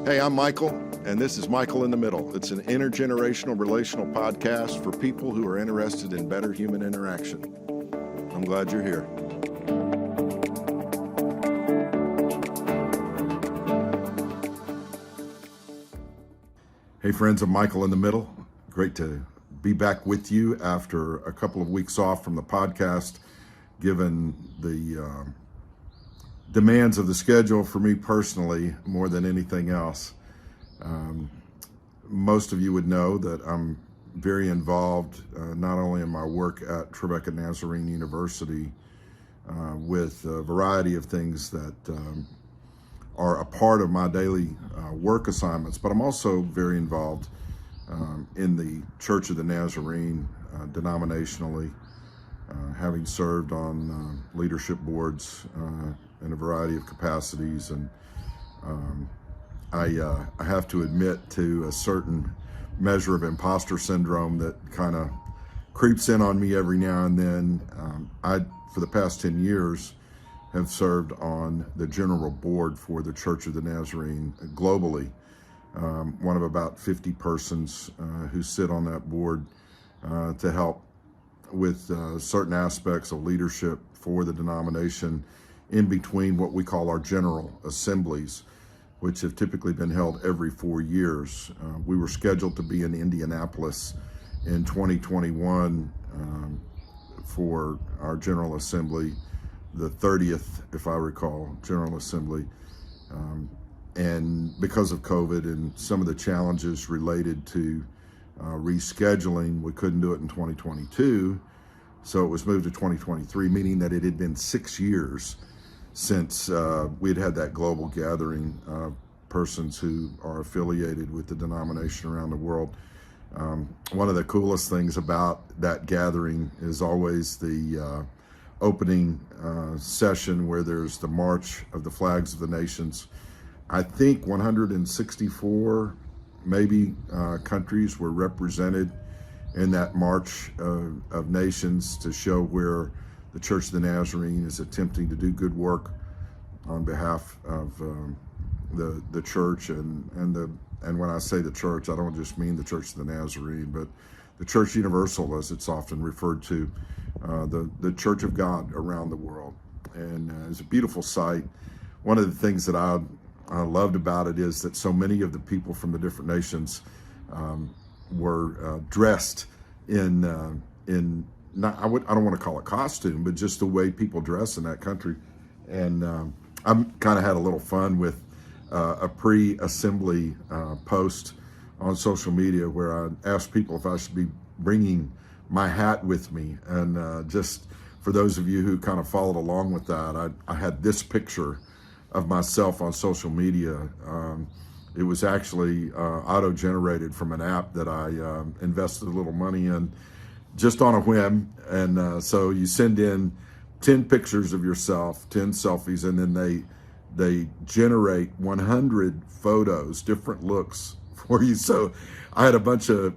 Hey, I'm Michael, and this is Michael in the Middle. It's an intergenerational relational podcast for people who are interested in better human interaction. I'm glad you're here. Hey, friends, I'm Michael in the Middle. Great to be back with you after a couple of weeks off from the podcast, given the demands of the schedule for me personally more than anything else. Most of you would know that I'm very involved not only in my work at Tribeca Nazarene University with a variety of things that are a part of my daily work assignments, but I'm also very involved in the Church of the Nazarene denominationally, having served on leadership boards in a variety of capacities. And I have to admit to a certain measure of imposter syndrome that kind of creeps in on me every now and then. For the past 10 years, have served on the general board for the Church of the Nazarene globally, one of about 50 persons who sit on that board to help with certain aspects of leadership for the denomination in between what we call our general assemblies, which have typically been held every 4 years. We were scheduled to be in Indianapolis in 2021 for our General Assembly, the 30th, if I recall, General Assembly. And because of COVID and some of the challenges related to rescheduling, we couldn't do it in 2022. So it was moved to 2023, meaning that it had been 6 years since we had had that global gathering of persons who are affiliated with the denomination around the world. One of the coolest things about that gathering is always the opening session where there's the March of the Flags of the Nations. I think 164 maybe countries were represented in that March of Nations to show where the Church of the Nazarene is attempting to do good work on behalf of the church. And when I say the church, I don't just mean the Church of the Nazarene, but the Church Universal, as it's often referred to, the Church of God around the world. And it's a beautiful sight. One of the things that I loved about it is that so many of the people from the different nations were dressed in not, I don't want to call it costume, but just the way people dress in that country. And I kind of had a little fun with a pre-assembly post on social media where I asked people if I should be bringing my hat with me. And just for those of you who kind of followed along with that, I had this picture of myself on social media. It was actually auto-generated from an app that I invested a little money in just on a whim. And so you send in 10 pictures of yourself, 10 selfies, and then they generate 100 photos, different looks for you. So I had a bunch of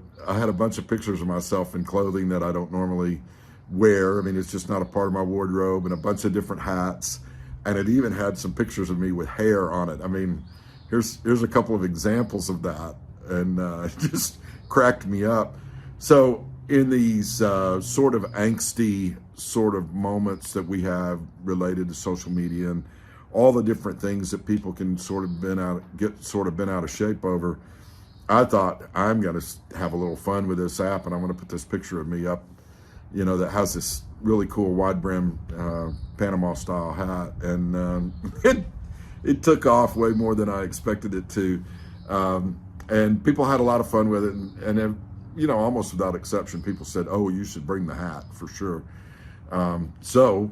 pictures of myself in clothing that I don't normally wear. I mean, it's just not a part of my wardrobe, and a bunch of different hats. And it even had some pictures of me with hair on it. I mean, here's a couple of examples of that, and it just cracked me up. So in these sort of angsty sort of moments that we have related to social media and all the different things that people can sort of been out of shape over, I thought I'm going to have a little fun with this app, and I'm going to put this picture of me up, you know, that has this really cool wide brim Panama style hat, and it took off way more than I expected it to, and people had a lot of fun with it, and you know, almost without exception, people said, "Oh, you should bring the hat for sure." So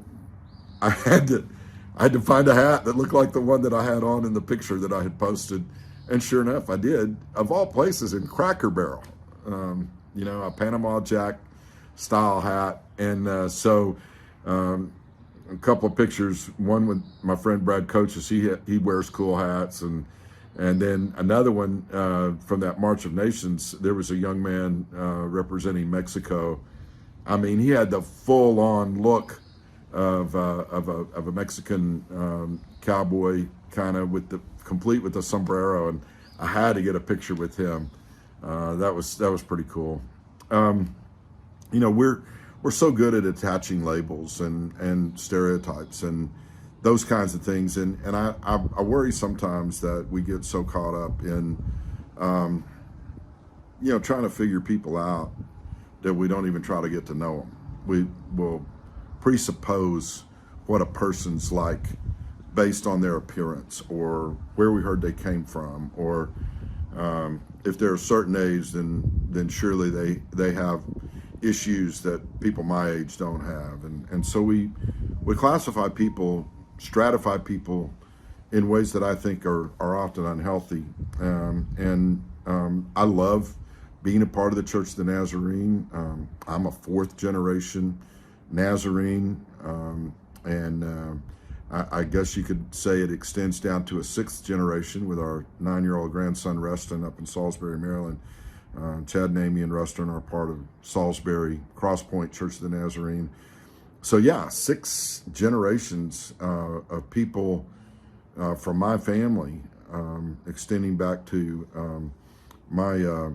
I had to find a hat that looked like the one that I had on in the picture that I had posted, and sure enough, I did. Of all places, in Cracker Barrel, you know, a Panama Jack style hat. And so a couple of pictures, one with my friend Brad Coaches, he wears cool hats, and then another one from that March of Nations, there was a young man representing Mexico. I mean, he had the full-on look of a Mexican cowboy, kind of with the complete with the sombrero, and I had to get a picture with him. That was pretty cool. You know, we're so good at attaching labels and stereotypes and those kinds of things, and I worry sometimes that we get so caught up in you know, trying to figure people out that we don't even try to get to know them. We will presuppose what a person's like based on their appearance or where we heard they came from, or if they're a certain age, then surely they have issues that people my age don't have, and so we classify people, stratify people in ways that I think are often unhealthy. I love being a part of the Church of the Nazarene. I'm a fourth generation Nazarene, and I guess you could say it extends down to a sixth generation with our 9-year-old grandson Rustin up in Salisbury, Maryland. Chad and Amy and Rustin are part of Salisbury Cross Point Church of the Nazarene. So yeah, 6 generations of people from my family, extending back to my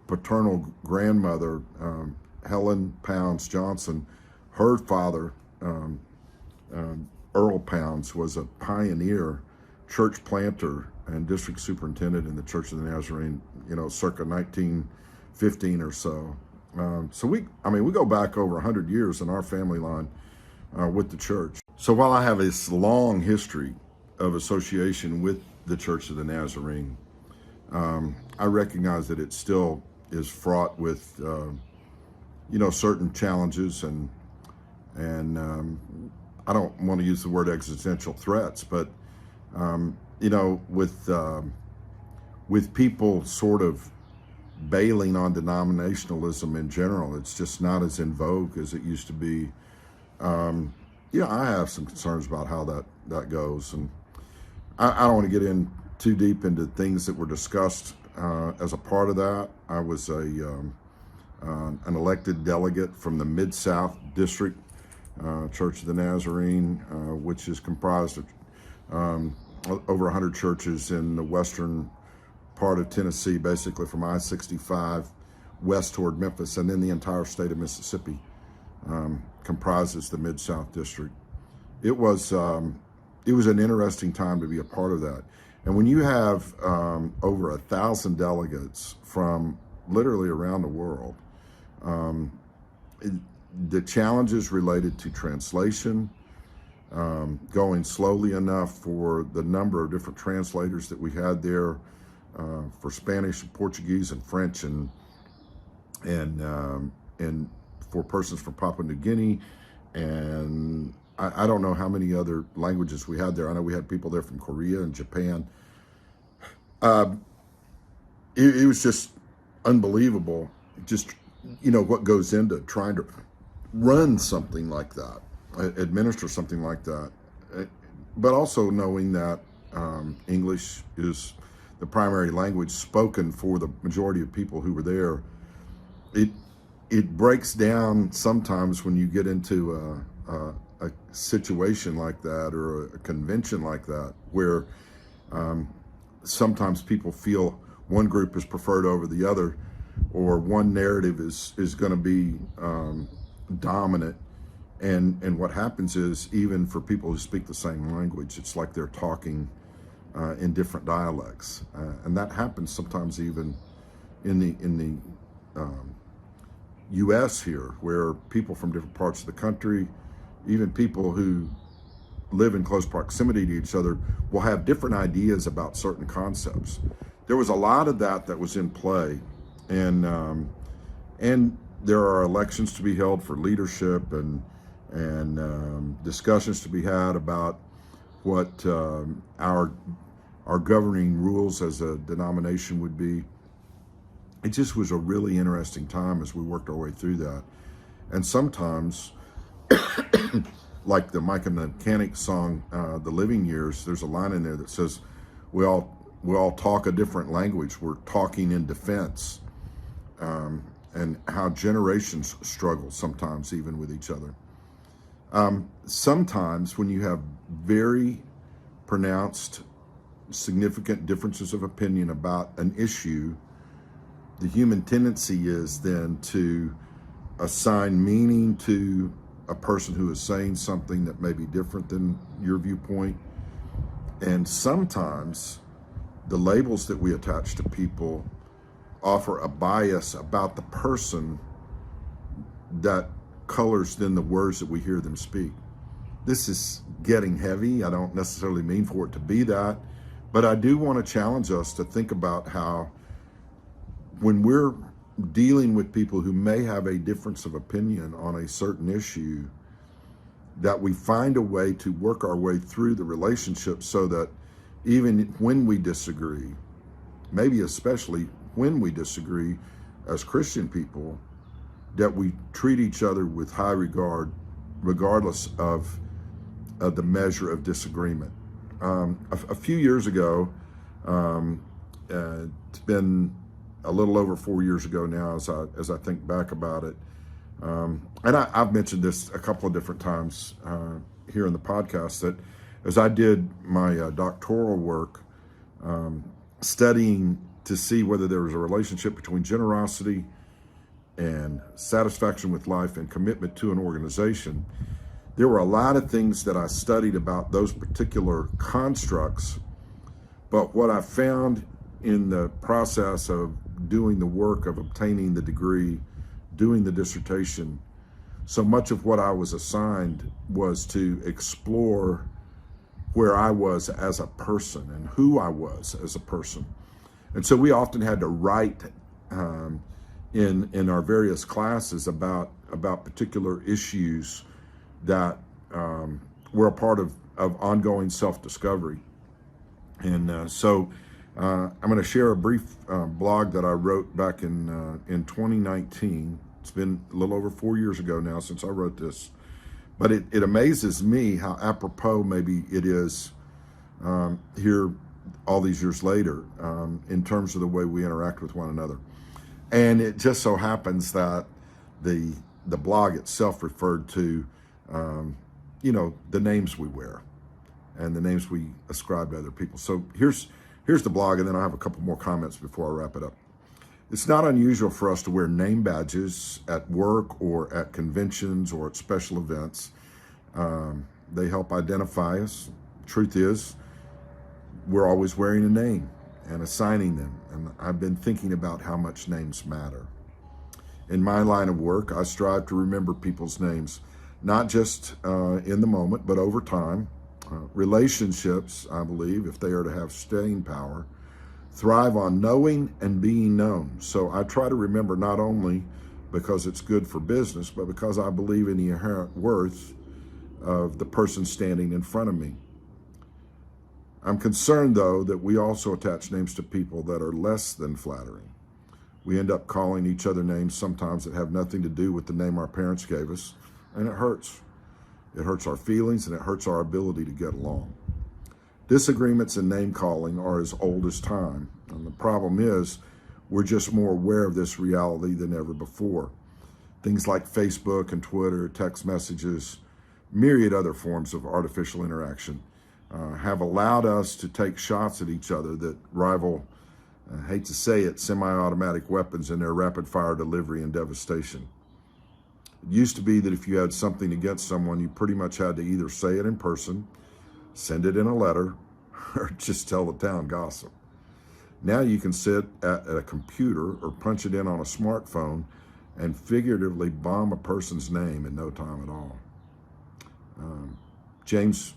paternal grandmother, Helen Pounds Johnson. Her father, Earl Pounds, was a pioneer church planter and district superintendent in the Church of the Nazarene, you know, circa 1915 or so. So we go back over 100 years in our family line with the church. So while I have this long history of association with the Church of the Nazarene, I recognize that it still is fraught with, you know, certain challenges and I don't want to use the word existential threats, but you know, with people sort of bailing on denominationalism in general, it's just not as in vogue as it used to be. Yeah, I have some concerns about how that goes, and I don't want to get in too deep into things that were discussed as a part of that. I was an elected delegate from the Mid-South District Church of the Nazarene, which is comprised of over 100 churches in the western part of Tennessee, basically from I-65 west toward Memphis, and then the entire state of Mississippi comprises the Mid-South District. It was an interesting time to be a part of that. And when you have over 1,000 delegates from literally around the world, the challenges related to translation, going slowly enough for the number of different translators that we had there for Spanish, and Portuguese, and French, and for persons from Papua New Guinea, and I don't know how many other languages we had there. I know we had people there from Korea and Japan. It was just unbelievable. Just, you know, what goes into trying to run something like that, administer something like that, but also knowing that English is the primary language spoken for the majority of people who were there. It breaks down sometimes when you get into a situation like that or a convention like that, where sometimes people feel one group is preferred over the other, or one narrative is going to be dominant. And what happens is, even for people who speak the same language, it's like they're talking in different dialects, and that happens sometimes even in the U.S. here, where people from different parts of the country, even people who live in close proximity to each other, will have different ideas about certain concepts. There was a lot of that was in play, and there are elections to be held for leadership and discussions to be had about what our governing rules as a denomination would be. It just was a really interesting time as we worked our way through that. And sometimes, like the Mike and the Mechanic song, The Living Years, there's a line in there that says, we all talk a different language. We're talking in defense. And how generations struggle sometimes even with each other. Sometimes when you have very pronounced significant differences of opinion about an issue, the human tendency is then to assign meaning to a person who is saying something that may be different than your viewpoint. And sometimes the labels that we attach to people offer a bias about the person that colors then the words that we hear them speak. This is getting heavy. I don't necessarily mean for it to be that, but I do want to challenge us to think about how when we're dealing with people who may have a difference of opinion on a certain issue, that we find a way to work our way through the relationship so that even when we disagree, maybe especially when we disagree as Christian people, that we treat each other with high regard, regardless of the measure of disagreement. A few years ago, it's been a little over 4 years ago now as I think back about it. And I've mentioned this a couple of different times here in the podcast, that as I did my doctoral work, studying to see whether there was a relationship between generosity and satisfaction with life and commitment to an organization, there were a lot of things that I studied about those particular constructs. But what I found in the process of doing the work of obtaining the degree, doing the dissertation, so much of what I was assigned was to explore where I was as a person and who I was as a person. And so we often had to write in our various classes about particular issues that were a part of ongoing self-discovery. And so I'm going to share a brief blog that I wrote back in 2019. It's been a little over 4 years ago now since I wrote this. But it amazes me how apropos maybe it is here all these years later in terms of the way we interact with one another. And it just so happens that the blog itself referred to, the names we wear and the names we ascribe to other people. So here's the blog, and then I'll have a couple more comments before I wrap it up. It's not unusual for us to wear name badges at work or at conventions or at special events. They help identify us. Truth is, we're always wearing a name and assigning them. And I've been thinking about how much names matter. In my line of work, I strive to remember people's names, not just in the moment, but over time. Relationships, I believe, if they are to have staying power, thrive on knowing and being known. So I try to remember not only because it's good for business, but because I believe in the inherent worth of the person standing in front of me. I'm concerned, though, that we also attach names to people that are less than flattering. We end up calling each other names sometimes that have nothing to do with the name our parents gave us, and it hurts. It hurts our feelings, and it hurts our ability to get along. Disagreements and name calling are as old as time, and the problem is we're just more aware of this reality than ever before. Things like Facebook and Twitter, text messages, myriad other forms of artificial interaction have allowed us to take shots at each other that rival, I hate to say it, semi-automatic weapons in their rapid-fire delivery and devastation. It used to be that if you had something against someone, you pretty much had to either say it in person, send it in a letter, or just tell the town gossip. Now you can sit at a computer or punch it in on a smartphone and figuratively bomb a person's name in no time at all. James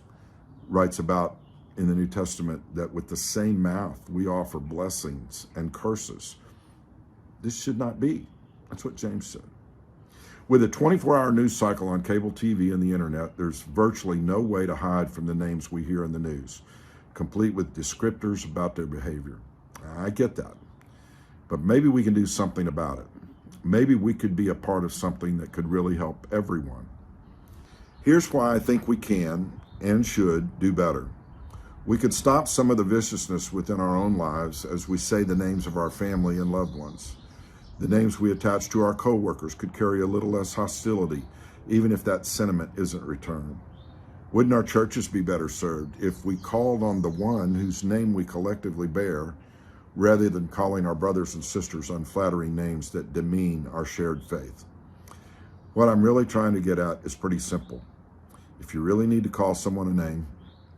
writes about in the New Testament that with the same mouth we offer blessings and curses. This should not be. That's what James said. With a 24-hour news cycle on cable TV and the internet, there's virtually no way to hide from the names we hear in the news, complete with descriptors about their behavior. I get that. But maybe we can do something about it. Maybe we could be a part of something that could really help everyone. Here's why I think we can and should do better. We could stop some of the viciousness within our own lives as we say the names of our family and loved ones. The names we attach to our coworkers could carry a little less hostility, even if that sentiment isn't returned. Wouldn't our churches be better served if we called on the one whose name we collectively bear, rather than calling our brothers and sisters unflattering names that demean our shared faith? What I'm really trying to get at is pretty simple. If you really need to call someone a name,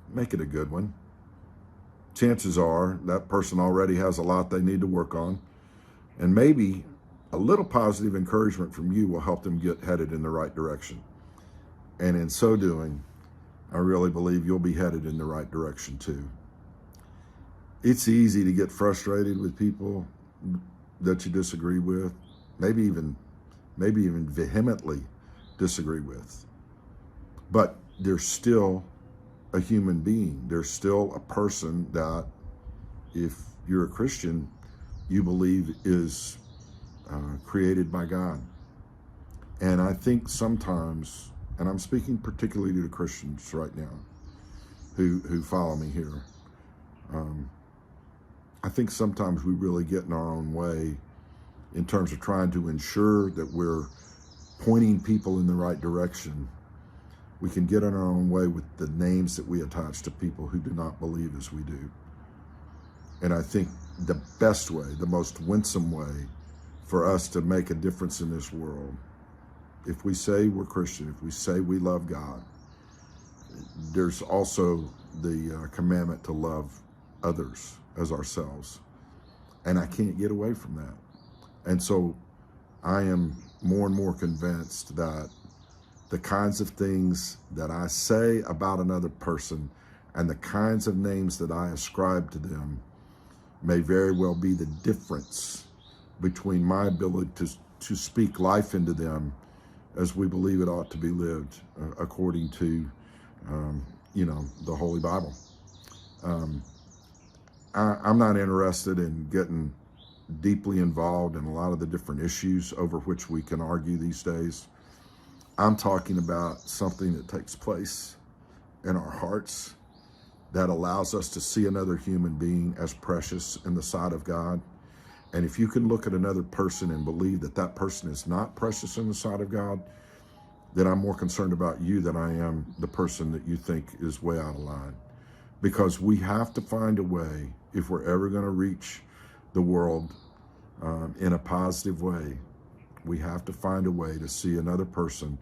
make it a good one. Chances are that person already has a lot they need to work on, and maybe a little positive encouragement from you will help them get headed in the right direction. And in so doing, I really believe you'll be headed in the right direction too. It's easy to get frustrated with people that you disagree with, maybe even vehemently disagree with. But they're still a human being. They're still a person that, if you're a Christian, you believe is created by God. And I think sometimes, and I'm speaking particularly to the Christians right now who follow me here, I think sometimes we really get in our own way in terms of trying to ensure that we're pointing people in the right direction. We can get in our own way with the names that we attach to people who do not believe as we do. And I think the best way, the most winsome way for us to make a difference in this world, if we say we're Christian, if we say we love God, there's also the commandment to love others as ourselves. And I can't get away from that. And so I am more and more convinced that the kinds of things that I say about another person and the kinds of names that I ascribe to them may very well be the difference between my ability to speak life into them as we believe it ought to be lived according to, the Holy Bible. I'm not interested in getting deeply involved in a lot of the different issues over which we can argue these days. I'm talking about something that takes place in our hearts that allows us to see another human being as precious in the sight of God. And if you can look at another person and believe that that person is not precious in the sight of God, then I'm more concerned about you than I am the person that you think is way out of line. Because we have to find a way, if we're ever going to reach the world in a positive way, we have to find a way to see another person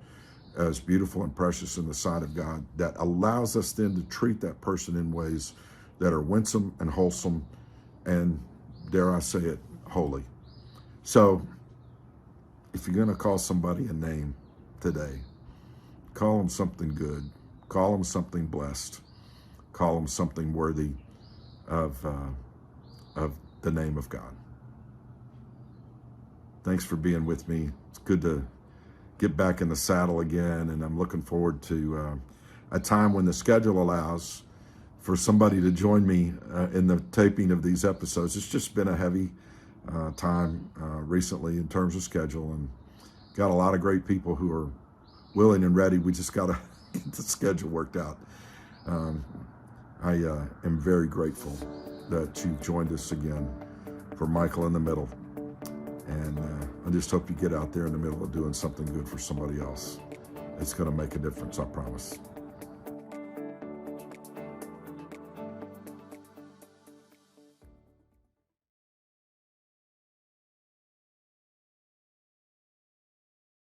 as beautiful and precious in the sight of God that allows us then to treat that person in ways that are winsome and wholesome and, dare I say it, holy. So if you're going to call somebody a name today, call them something good, call them something blessed, call them something worthy of the name of God. Thanks for being with me. It's good to get back in the saddle again, and I'm looking forward to a time when the schedule allows for somebody to join me in the taping of these episodes. It's just been a heavy time recently in terms of schedule, and got a lot of great people who are willing and ready. We just got to get the schedule worked out. I am very grateful that you've joined us again for Michael in the Middle. And I just hope you get out there in the middle of doing something good for somebody else. It's going to make a difference, I promise.